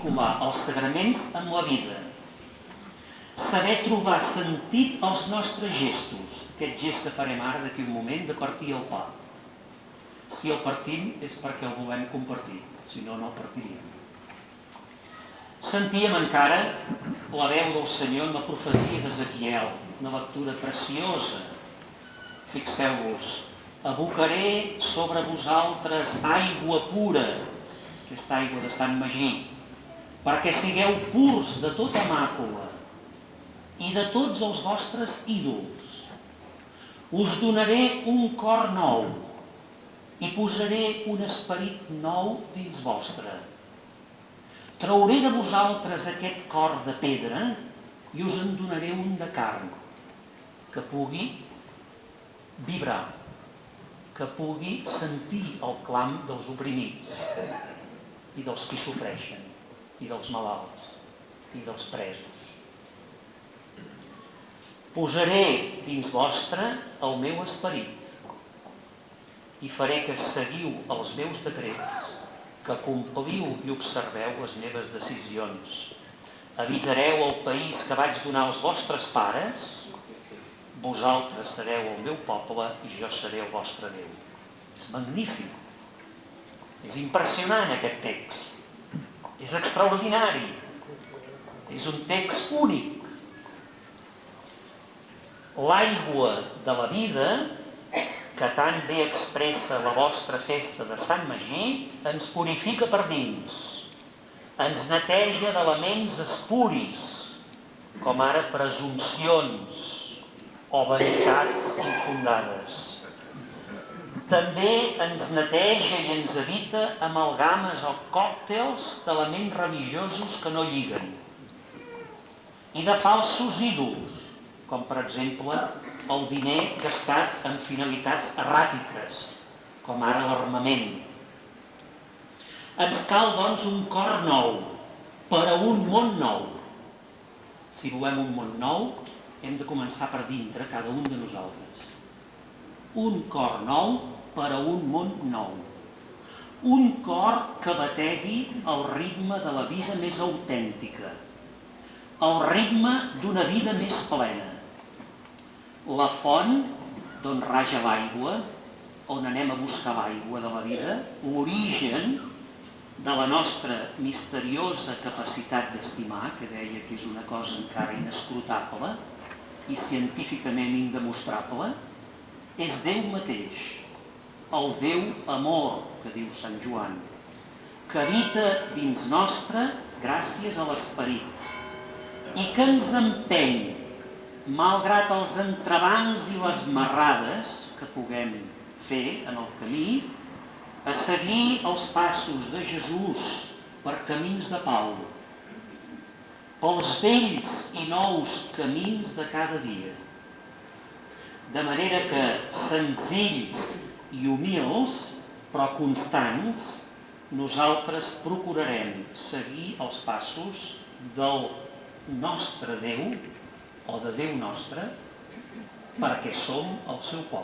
vincular els sagraments amb la vida, saber trobar sentit als nostres gestos, aquest gest que farem ara d'aquí un moment de partir el pa. Si el partim és perquè el volem compartir, si no, no el partiríem. Sentíem encara la veu del Senyor en la profecia d'Ezequiel, una lectura preciosa. Fixeu-vos, abocaré sobre vosaltres aigua pura, aquesta aigua de Sant Magí, perquè sigueu purs de tota màcula i de tots els vostres ídols. Us donaré un cor nou i posaré un esperit nou dins vostre. Trauré de vosaltres aquest cor de pedra i us en donaré un de carn, que pugui vibrar, que pugui sentir el clam dels oprimits i dels qui sofreixen, i dels malalts, i dels presos. Posaré dins vostre el meu esperit i faré que seguiu els meus decrets, que compliu i observeu les meves decisions. Habitareu el país que vaig donar als vostres pares, vosaltres sereu el meu poble i jo seré el vostre Déu. És magnífic, és impressionant aquest text, és extraordinari, és un text únic. L'aigua de la vida, que tan bé expressa la vostra festa de Sant Magí, ens purifica per dins, ens neteja d'elements espuris, com ara presumpcions o vanitats infundades. També ens neteja i ens evita amalgames o còctels d'elements religiosos que no lliguen, i de falsos ídols, com per exemple el diner gastat en finalitats erràtiques, com ara l'armament. Ens cal, doncs, un cor nou per a un món nou. Si volem un món nou, hem de començar per dintre, cada un de nosaltres. Un cor nou per a un món nou. Un cor que bategui el ritme de la vida més autèntica, el ritme d'una vida més plena. La font d'on raja l'aigua, on anem a buscar l'aigua de la vida, l'origen de la nostra misteriosa capacitat d'estimar, que deia que és una cosa encara inescrutable i científicament indemostrable, és Déu mateix, el Déu amor, que diu Sant Joan, que habita dins nostre gràcies a l'esperit i que ens empeny, malgrat els entrebancs i les marrades que puguem fer en el camí, a seguir els passos de Jesús per camins de pau, pels vells i nous camins de cada dia. De manera que, senzills i humils, però constants, nosaltres procurarem seguir els passos del nostre Déu, o de Déu nostre, perquè som el seu poble.